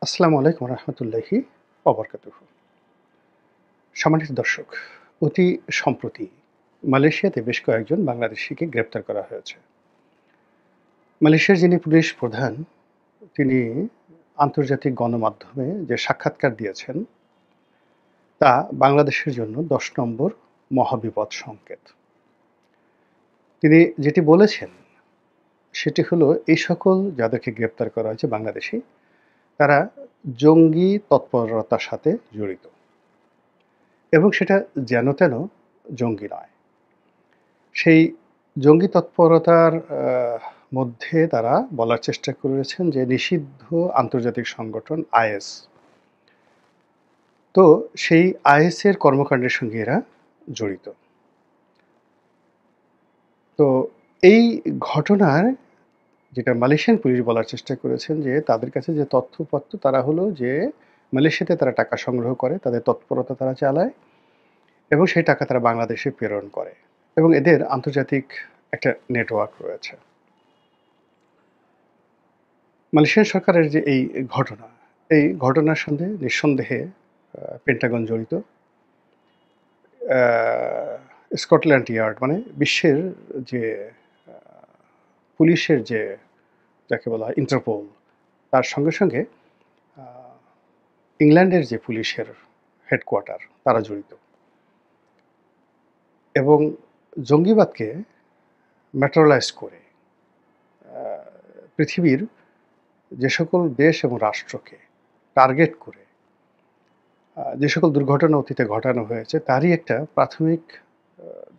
আসসালামু আলাইকুম রহমতুল্লাহি ওবরকাতুহু। সম্মানিত দর্শক, অতি সম্প্রতি মালয়েশিয়াতে বেশ কয়েকজন বাংলাদেশিকে গ্রেপ্তার করা হয়েছে। মালয়েশিয়ার যিনি পুলিশ প্রধান, তিনি আন্তর্জাতিক গণমাধ্যমে যে সাক্ষাৎকার দিয়েছেন, তা বাংলাদেশের জন্য ১০ নম্বর মহাবিপদ সংকেত। তিনি যেটি বলেছেন, সেটি হলো এই সকল যাদেরকে গ্রেপ্তার করা হয়েছে বাংলাদেশি, তারা জঙ্গি তৎপরতার সাথে জড়িত এবং সেটা যেন-তেন জঙ্গি নয়। সেই জঙ্গি তৎপরতার মধ্যে তারা বলার চেষ্টা করেছেন যে নিষিদ্ধ আন্তর্জাতিক সংগঠন আইএস। তো সেই আইএসের কর্মকাণ্ডের সঙ্গে এরা জড়িত। তো এই ঘটনার যেটা মালয়েশিয়ান পুলিশ বলার চেষ্টা করেছেন যে তাদের কাছে যে তথ্যপত্র তারা হলো যে মালয়েশিয়াতে তারা টাকা সংগ্রহ করে, তাদের তৎপরতা তারা চালায় এবং সেই টাকা তারা বাংলাদেশে প্রেরণ করে এবং এদের আন্তর্জাতিক একটা নেটওয়ার্ক রয়েছে। মালয়েশিয়ান সরকারের যে এই ঘটনা, এই ঘটনার সঙ্গে নিঃসন্দেহে পেন্টাগন জড়িত। স্কটল্যান্ড ইয়ার্ড মানে বিশ্বের যে পুলিশের যে যাকে বলা হয় ইন্টারপোল, তার সঙ্গে সঙ্গে ইংল্যান্ডের যে পুলিশের হেডকোয়ার্টার তারা জড়িত এবং জঙ্গিবাদকে ম্যাটেরিয়ালাইজ করে পৃথিবীর যে সকল দেশ এবং রাষ্ট্রকে টার্গেট করে যে সকল দুর্ঘটনা অতীতে ঘটানো হয়েছে তারই একটা প্রাথমিক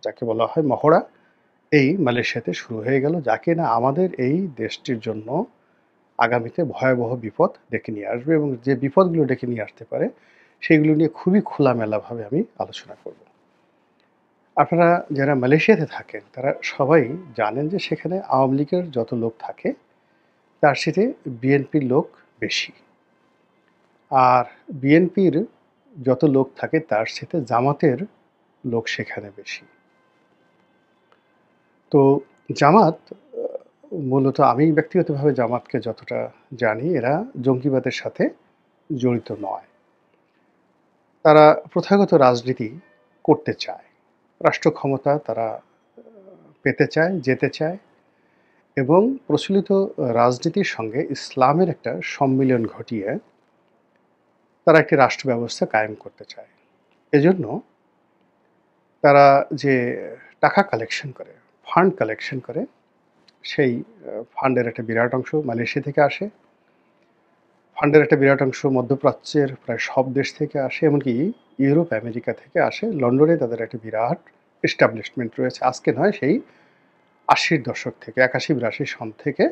যাকে বলা হয় মহড়া এই মালয়েশিয়াতে শুরু হয়ে গেল, যাকে না আমাদের এই দেশটির জন্য আগামীতে ভয়াবহ বিপদ ডেকে নিয়ে আসবে এবং যে বিপদগুলো ডেকে নিয়ে আসতে পারে সেইগুলো নিয়ে খুবই খোলামেলাভাবে আমি আলোচনা করব। আপনারা যারা মালয়েশিয়াতে থাকেন তারা সবাই জানেন যে সেখানে আওয়ামী লীগের যত লোক থাকে তার সাথে বিএনপির লোক বেশি, আর বিএনপির যত লোক থাকে তার সাথে জামাতের লোক সেখানে বেশি। তো জামাত মূলত আমি ব্যক্তিগতভাবে জামাতকে যতটা জানি এরা জঙ্গিবাদের সাথে জড়িত নয়। তারা প্রথাগত রাজনীতি করতে চায়, রাষ্ট্র ক্ষমতা তারা পেতে চায়, যেতে চায় এবং প্রচলিত রাজনীতির সঙ্গে ইসলামের একটা সম্মিলন ঘটিয়ে তারা একটি রাষ্ট্র ব্যবস্থা কায়েম করতে চায়। এজন্য তারা যে টাকা কালেকশন করে, ফান্ড কালেকশন করে, সেই ফান্ডের একটা বিরাট অংশ মালয়েশিয়া থেকে আসে, ফান্ডের একটা বিরাট অংশ মধ্যপ্রাচ্যের প্রায় সব দেশ থেকে আসে, এমনকি ইউরোপ আমেরিকা থেকে আসে। লন্ডনে তাদের একটা বিরাট এস্টাবলিশমেন্ট রয়েছে, আজকে নয়, সেই ৮০-র দশক থেকে ৮১-৮২ সন থেকে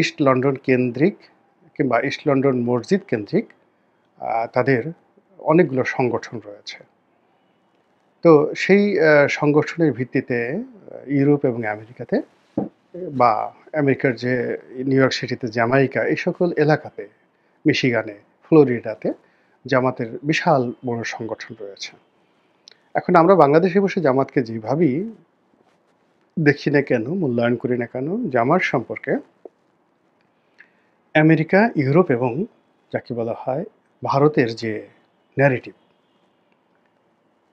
ইস্ট লন্ডন কেন্দ্রিক কিংবা ইস্ট লন্ডন মসজিদ কেন্দ্রিক তাদের অনেকগুলো সংগঠন রয়েছে। তো সেই সংগঠনের ভিত্তিতে ইউরোপ এবং আমেরিকাতে বা আমেরিকার যে নিউ ইয়র্ক সিটিতে জ্যামাইকা এই সকল এলাকাতে, মিশিগানে, ফ্লোরিডাতে জামাতের বিশাল বড় সংগঠন রয়েছে। এখন আমরা বাংলাদেশে বসে জামাতকে যেভাবেই দেখি না কেন, মূল্যায়ন করি না কেন, জামাত সম্পর্কে আমেরিকা, ইউরোপ এবং যাকে বলা হয় ভারতের যে ন্যারেটিভ,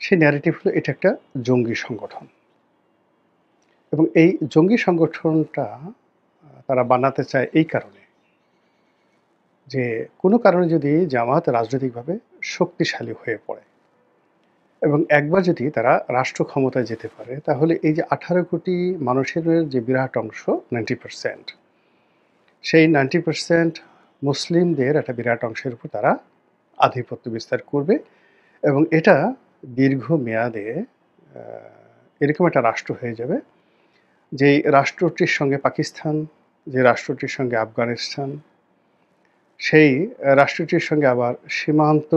সেই ন্যারেটিভ হলো এটা একটা জঙ্গি সংগঠন এবং এই জঙ্গি সংগঠনটা তারা বানাতে চায় এই কারণে যে কোনো কারণে যদি জামাত রাজনৈতিকভাবে শক্তিশালী হয়ে পড়ে এবং একবার যদি তারা রাষ্ট্র ক্ষমতায় যেতে পারে, তাহলে এই যে 18 কোটি মানুষের যে বিরাট অংশ 90%, সেই 90% মুসলিমদের একটা বিরাট অংশের উপর তারা আধিপত্য বিস্তার করবে এবং এটা দীর্ঘ মেয়াদে এরকম একটা রাষ্ট্র হয়ে যাবে যেই রাষ্ট্রটির সঙ্গে পাকিস্তান, যে রাষ্ট্রটির সঙ্গে আফগানিস্তান, সেই রাষ্ট্রটির সঙ্গে আবার সীমান্ত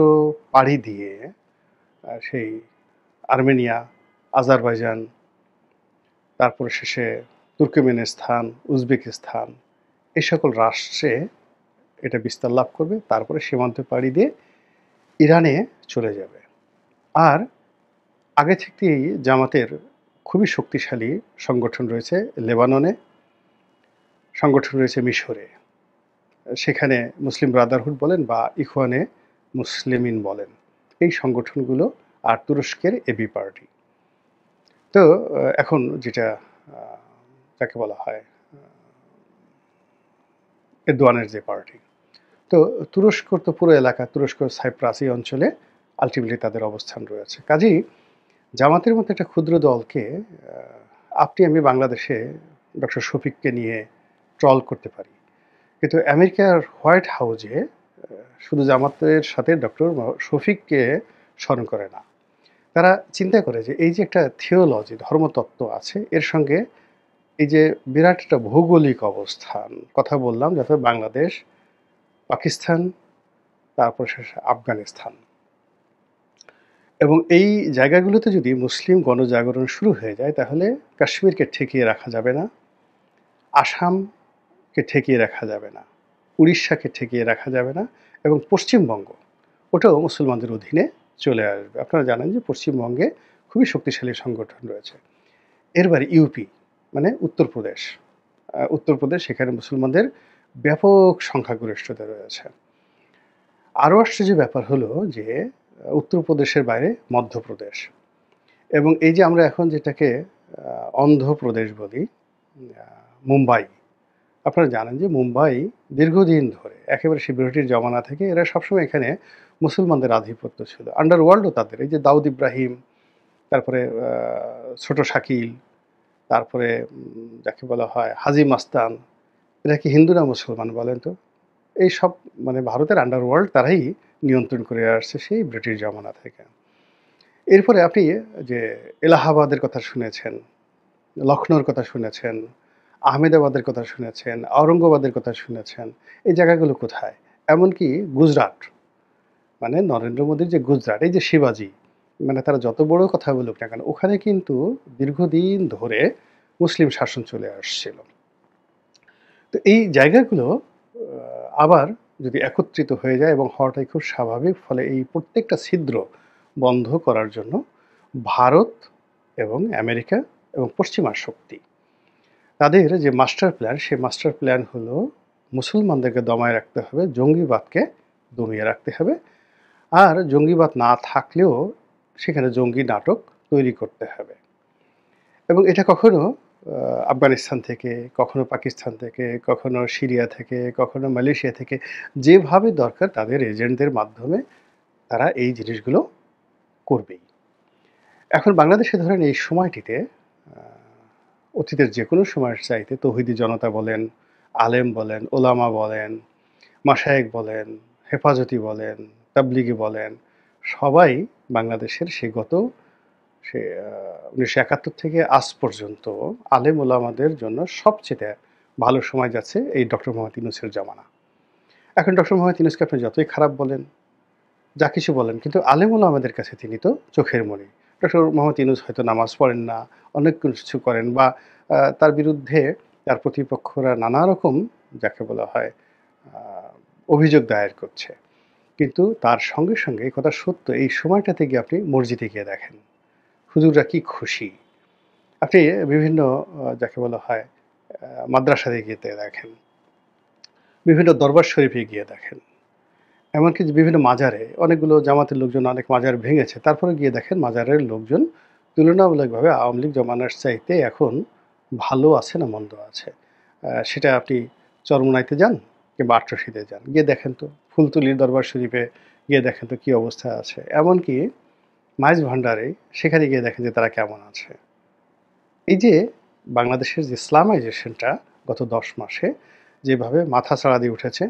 পাড়ি দিয়ে সেই আর্মেনিয়া, আজারবাইজান, তারপরে শেষে তুর্কমেনিস্তান, উজবেকিস্তান, এই সকল রাষ্ট্রে এটা বিস্তার লাভ করবে, তারপরে সীমান্ত পাড়ি দিয়ে ইরানে চলে যাবে। আর আগে থেকেই জামাতের খুবই শক্তিশালী সংগঠন রয়েছে লেবাননে, সংগঠন রয়েছে মিশরে, সেখানে মুসলিম ব্রাদারহুড বলেন বা ইখওয়ানে মুসলিমিন বলেন, এই সংগঠনগুলো আর তুরস্কের এবি পার্টি। তো এখন যেটা আ যাকে বলা হয় এরদোয়ানের যে পার্টি। তো তুরস্কর তো পুরো এলাকা, তুরস্ক সাইপ্রাস এই অঞ্চলে আল্টিমেটলি তাদের অবস্থান রয়েছে। কাজেই জামাতের মতো একটা ক্ষুদ্র দলকে আ আপনি আমি বাংলাদেশে ডক্টর শফিককে নিয়ে ট্রল করতে পারি। কিন্তু আমেরিকার হোয়াইট হাউজে শুধু জামাতের সাথে ডক্টর শফিককে স্মরণ করে না। তারা চিন্তা করে যে এই যে একটা থিওলজি ধর্মতত্ত্ব আছে এর সঙ্গে এই যে বিরাট একটা ভৌগোলিক অবস্থান কথা বললাম যাতে বাংলাদেশ, পাকিস্তান, তারপর শেষে আফগানিস্তান এবং এই জায়গাগুলোতে যদি মুসলিম গণজাগরণ শুরু হয়ে যায় তাহলে কাশ্মীরকে ঠেকিয়ে রাখা যাবে না, আসামকে ঠেকিয়ে রাখা যাবে না, উড়িষ্যাকে ঠেকিয়ে রাখা যাবে না এবং পশ্চিমবঙ্গ ওটাও মুসলমানদের অধীনে চলে আসবে। আপনারা জানেন যে পশ্চিমবঙ্গে খুবই শক্তিশালী সংগঠন রয়েছে। এরবারে ইউপি মানে উত্তরপ্রদেশ। উত্তরপ্রদেশ সেখানে মুসলমানদের ব্যাপক সংখ্যাগরিষ্ঠতা রয়েছে। আরও আশ্চর্যের ব্যাপার হলো যে উত্তরপ্রদেশের বাইরে মধ্যপ্রদেশ এবং এই যে আমরা এখন যেটাকে অন্ধ্রপ্রদেশ বলি, আ মুম্বাই। আপনারা জানেন যে মুম্বাই দীর্ঘদিন ধরে একেবারে সেই ব্রিটিশ জমানা থেকে এরা সবসময় এখানে মুসলমানদের আধিপত্য ছিল। আন্ডারওয়ার্ল্ডও তাদের এই যে দাউদ ইব্রাহিম, তারপরে ছোট শাকিল, তারপরে যাকে বলা হয় হাজী মাস্তান, এরা কি হিন্দু না মুসলমান বলেন তো? এইসব মানে ভারতের আন্ডারওয়ার্ল্ড তারাই নিয়ন্ত্রণ করে আসছে সেই ব্রিটিশ জমানা থেকে। এরপরে আপনি যে এলাহাবাদের কথা শুনেছেন, লখনউর কথা শুনেছেন, আহমেদাবাদের কথা শুনেছেন, আওরঙ্গাবাদের কথা শুনেছেন। এই জায়গাগুলো কোথায়? এমনকি গুজরাট, মানে নরেন্দ্র মোদীর যে গুজরাট, এই যে শিবাজি, মানে তারা যত বড় কথা বলুক না কেন, ওখানে কিন্তু দীর্ঘদিন ধরে মুসলিম শাসন চলে আসছিল। তো এই জায়গাগুলো আবার যদি একত্রিত হয়ে যায় এবং হওয়াটাই খুব স্বাভাবিক, ফলে এই প্রত্যেকটা ছিদ্র বন্ধ করার জন্য ভারত এবং আমেরিকা এবং পশ্চিমা শক্তি তাদের যে মাস্টার প্ল্যান, সেই মাস্টার প্ল্যান হলো মুসলমানদেরকে দমায় রাখতে হবে, জঙ্গিবাদকে দমিয়ে রাখতে হবে। আর জঙ্গিবাদ না থাকলেও সেখানে জঙ্গি নাটক তৈরি করতে হবে। এবং এটা কখনো আফগানিস্তান থেকে, কখনো পাকিস্তান থেকে, কখনো সিরিয়া থেকে, কখনো মালয়েশিয়া থেকে যেভাবে দরকার তাদের এজেন্টদের মাধ্যমে তারা এই জিনিসগুলো করবেই। এখন বাংলাদেশে ধরেন এই সময়টিতে আ অতীতের যেকোনো সময়ের চাইতে তৌহিদি জনতা বলেন, আলেম বলেন, ওলামা বলেন, মাশায়েখ বলেন, হেফাজতি বলেন, তাবলিগি বলেন, সবাই বাংলাদেশের সে ১৯৭১ থেকে আজ পর্যন্ত আলেম ওলামাদের জন্য সবচেয়ে ভালো সময় যাচ্ছে এই ডক্টর মোহাম্মদ ইউনূসের জামানা। এখন ডক্টর মোহাম্মদ ইউনূসকে আপনি যতই খারাপ বলেন, যা কিছু বলেন, কিন্তু আলেম ওলামাদের কাছে তিনি তো চোখের মণি। ডক্টর মোহাম্মদ ইউনূস হয়তো নামাজ পড়েন না, অনেক কিছু করেন বা তার বিরুদ্ধে তার প্রতিপক্ষরা নানা রকম যাকে বলা হয় আ অভিযোগ দায়ের করছে। কিন্তু তার সঙ্গে, সঙ্গে এই কথা সত্য এই সময়টাতে গিয়ে আপনি মসজিদে গিয়ে দেখেন। হুজুররা কি খুশি। আপনি বিভিন্ন যাকে বলা হয় মাদ্রাসাতে গিয়ে দেখেন, বিভিন্ন দরবার শরীফে গিয়ে দেখেন। এমনকি যে বিভিন্ন মাজারে অনেকগুলো জামাতের লোকজন অনেক মাজার ভেঙেছে। তারপরে গিয়ে দেখেন মাজারের লোকজন তুলনামূলকভাবে আওয়ামী লীগ জমানার চাইতে এখন ভালো আছে না মন্দ আছে। সেটা আপনি চরমোনাইতে যান কিংবা আটরশিতে যান। গিয়ে দেখেন তো ফুলতলির দরবার শরীফে গিয়ে দেখেন তো কী অবস্থা আছে। এমনকি মাইজ ভান্ডারে সেখানে গিয়ে দেখেন যে তারা কেমন আছে। এই যে বাংলাদেশের যে ইসলামাইজেশনটা গত ১০ মাসে যেভাবে মাথাচাড়া দিয়ে উঠেছে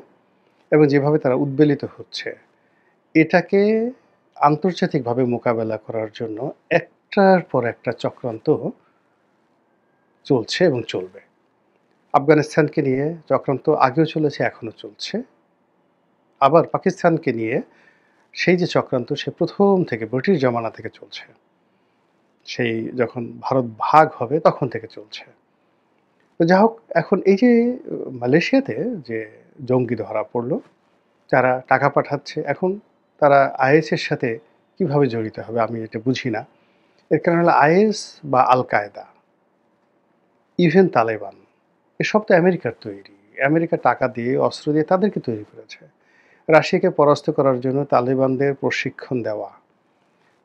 এবং যেভাবে তারা উদ্বেলিত হচ্ছে, এটাকে আন্তর্জাতিকভাবে মোকাবেলা করার জন্য একটার পর একটা চক্রান্ত চলছে এবং চলবে। আফগানিস্তানকে নিয়ে চক্রান্ত আগেও চলেছে, এখনো চলছে। আবার পাকিস্তানকে নিয়ে সেই যে চক্রান্ত সে ১ম থেকে ব্রিটিশ জমানা থেকে চলছে। সেই যখন ভারত ভাগ হবে তখন থেকে চলছে। তো যা হোক এখন এই যে মালয়েশিয়াতে যে জঙ্গি ধরা পড়ল, যারা টাকা পাঠাচ্ছে, এখন তারা আইএস এর সাথে কিভাবে জড়িত হবে আমি এটা বুঝি না। এর কারণ হলো আইএস বা আল কায়দা, ইভেন তালেবান এসব তো আমেরিকার তৈরি। আমেরিকা টাকা দিয়ে, অস্ত্র দিয়ে তাদেরকে তৈরি করেছে। রাশিয়াকে পরাস্ত করার জন্য তালেবানদের প্রশিক্ষণ দেওয়া,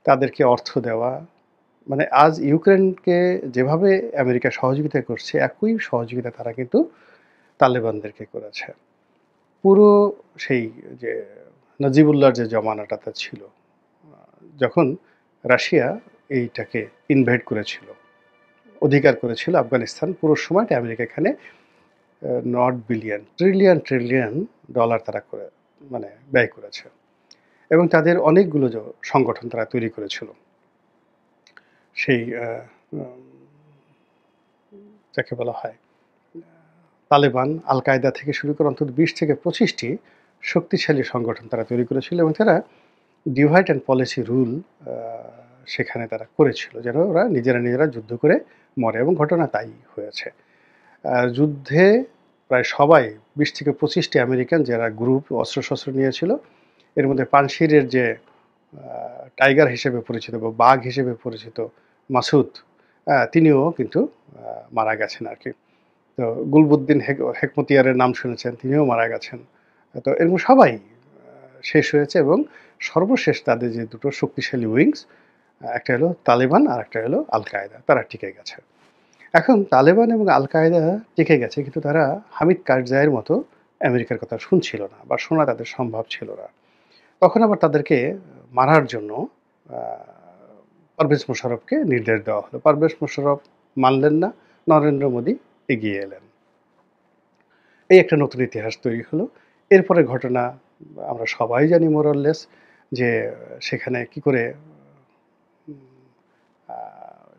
তাদেরকে অর্থ দেওয়া, মানে আজ ইউক্রেনকে যেভাবে আমেরিকা সহযোগিতা করছে, একই সহযোগিতা তারা কিন্তু তালেবানদেরকে করেছে। পুরো সেই যে নাজিবুল্লাহর যে জমানাটাতে ছিল, যখন রাশিয়া এইটাকে ইনভেড করেছিল, অধিকার করেছিল আফগানিস্তান, পুরো সময়টা আমেরিকা এখানে not billion, trillion trillion dollar তারা করে মানে ব্যয় করেছে, এবং তাদের অনেকগুলো সংগঠন তারা তৈরি করেছিল। সেই যাকে বলা হয় তালেবান, আল কায়দা থেকে শুরু করে অন্তত 20 থেকে 25টি শক্তিশালী সংগঠন তারা তৈরি করেছিল, এবং তারা ডিভাইড অ্যান্ড পলিসি রুল সেখানে তারা করেছিল, যেন ওরা নিজেরা যুদ্ধ করে মরে, এবং ঘটনা তাই হয়েছে। যুদ্ধে প্রায় সবাই 20 থেকে 25টি আমেরিকান যারা গ্রুপ অস্ত্রশস্ত্র নিয়েছিল, এর মধ্যে পানশিরের যে টাইগার হিসেবে পরিচিত বা বাঘ হিসেবে পরিচিত মাসুদ, তিনিও কিন্তু মারা গেছেন আর কি। তো গুলবুদ্দিন হেকমতিয়ারের নাম শুনেছেন, তিনিও মারা গেছেন। তো এরকম সবাই শেষ হয়েছে, এবং সর্বশেষ তাদের যে দুটো শক্তিশালী উইংস, একটা হলো তালেবান আর একটা হলো আল কায়দা, তারা টিকে গেছে। এখন তালেবান এবং আল কায়দা টিকে গেছে, কিন্তু তারা হামিদ কারজাইয়ের মতো আমেরিকার কথা শুনছিল না, বা শোনা তাদের সম্ভব ছিল না। তখন আবার তাদেরকে মারার জন্য পারভেজ মোশাররফকে নির্দেশ দেওয়া হলো। পারভেজ মোশাররফ মানলেন না, নরেন্দ্র মোদী এগিয়ে এলেন। এই একটা নতুন ইতিহাস তৈরি হলো। এরপরে ঘটনা আমরা সবাই জানি মোরলেস, যে সেখানে কি করে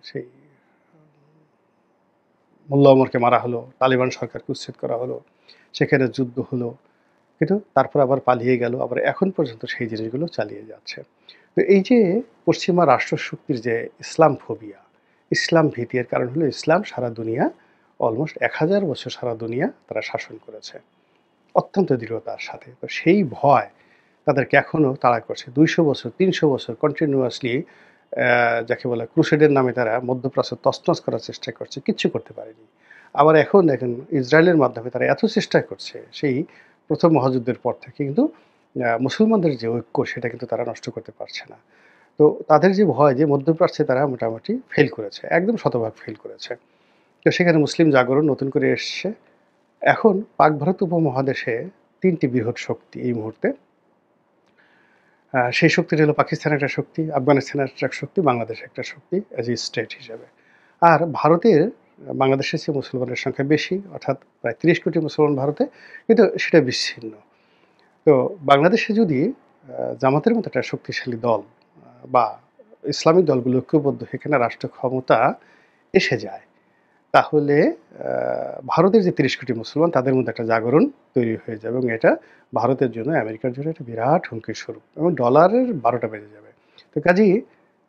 সেই মোল্লা ওমরকে মারা হলো, তালিবান সরকারকে উচ্ছেদ করা হলো, সেখানে যুদ্ধ হলো, কিন্তু তারপর আবার পালিয়ে গেল, আবার এখন পর্যন্ত সেই জিনিসগুলো চালিয়ে যাচ্ছে। তো এই যে পশ্চিমা রাষ্ট্রশক্তির যে ইসলাম ফোবিয়া, ইসলাম ভীতি, এর কারণ হলো ইসলাম সারা দুনিয়া অলমোস্ট 1000 বছর সারা দুনিয়া তারা শাসন করেছে অত্যন্ত দৃঢ়তার সাথে। তো সেই ভয় তাদেরকে এখনও তাড়া করছে। 200 বছর, 300 বছর কন্টিনিউয়াসলি যাকে বলে ক্রুসেডের নামে তারা মধ্যপ্রাচ্য তছনছ করার চেষ্টা করছে, কিচ্ছু করতে পারেনি। আবার এখন দেখেন ইসরায়েলের মাধ্যমে তারা এত চেষ্টা করছে, সেই প্রথম মহাযুদ্ধের পর থেকে, কিন্তু মুসলমানদের যে ঐক্য সেটা কিন্তু তারা নষ্ট করতে পারছে না। তো তাদের যে ভয়, যে মধ্যপ্রাচ্যে তারা মোটামুটি ফেল করেছে, একদম শতভাগ ফেল করেছে। তো সেখানে মুসলিম জাগরণ নতুন করে এসছে। এখন পাক ভারত উপমহাদেশে 3টি বৃহৎ শক্তি এই মুহূর্তে। সেই শক্তিটা হলো পাকিস্তান একটা শক্তি, আফগানিস্তানের একটা শক্তি, বাংলাদেশ একটা শক্তি অ্যাজ এ স্টেট হিসেবে। আর ভারতের বাংলাদেশের চেয়ে মুসলমানের সংখ্যা বেশি, অর্থাৎ প্রায় 30 কোটি মুসলমান ভারতে, কিন্তু সেটা বিচ্ছিন্ন। তো বাংলাদেশে যদি জামাতের মতো একটা শক্তিশালী দল বা ইসলামিক দলগুলো ঐক্যবদ্ধ এখানে রাষ্ট্র ক্ষমতা এসে যায়, তাহলে ভারতের যে 30 কোটি মুসলমান তাদের মধ্যে একটা জাগরণ তৈরি হয়ে যাবে, এবং এটা ভারতের জন্য, আমেরিকার জন্য একটা বিরাট হুমকির স্বরূপ, এবং ডলারের 12টা বেজে যাবে। তো কাজেই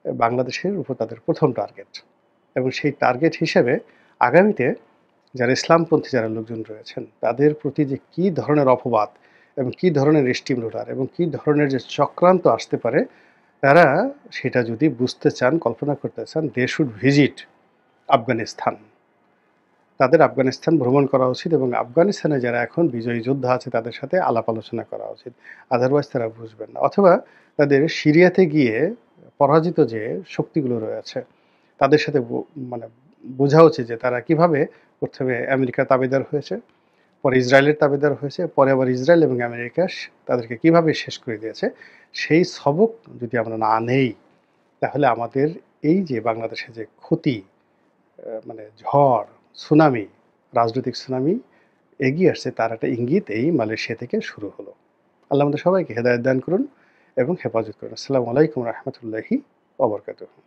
বাংলাদেশের উপর তাদের প্রথম টার্গেট, এবং সেই টার্গেট হিসেবে আগামীতে যারা ইসলামপন্থী যারা লোকজন রয়েছেন তাদের প্রতি যে কী ধরনের অপবাদ এবং কী ধরনের স্টিম রোলার এবং কী ধরনের যে চক্রান্ত আসতে পারে, তারা সেটা যদি বুঝতে চান, কল্পনা করতে চান, দে শুড ভিজিট আফগানিস্তান। তাদের আফগানিস্তান ভ্রমণ করা উচিত, এবং আফগানিস্তানে যারা এখন বিজয়ী যোদ্ধা আছে তাদের সাথে আলাপ আলোচনা করা উচিত। আদারওয়াইজ তারা বুঝবেন না। অথবা তাদের সিরিয়াতে গিয়ে পরাজিত যে শক্তিগুলো রয়েছে তাদের সাথে মানে বোঝা উচিত যে তারা কিভাবে প্রথমে আমেরিকার তাবেদার হয়েছে, পরে ইসরায়েলের তাবেদার হয়েছে, পরে আবার ইসরায়েল এবং আমেরিকা তাদেরকে কিভাবে শেষ করে দিয়েছে। সেই সবক যদি আমরা না নেই, তাহলে আমাদের এই যে বাংলাদেশে যে ক্ষতি, মানে ঝড়, সুনামি, রাজনৈতিক সুনামি এগিয়ে আসছে, তার একটা ইঙ্গিত এই মালয়েশিয়া থেকে শুরু হলো। আল্লাহ আমাদের সবাইকে হেদায়েত দান করুন এবং হেফাজত করুন। আসসালামু আলাইকুম রহমতুল্লাহি ওয়া বারাকাতুহু।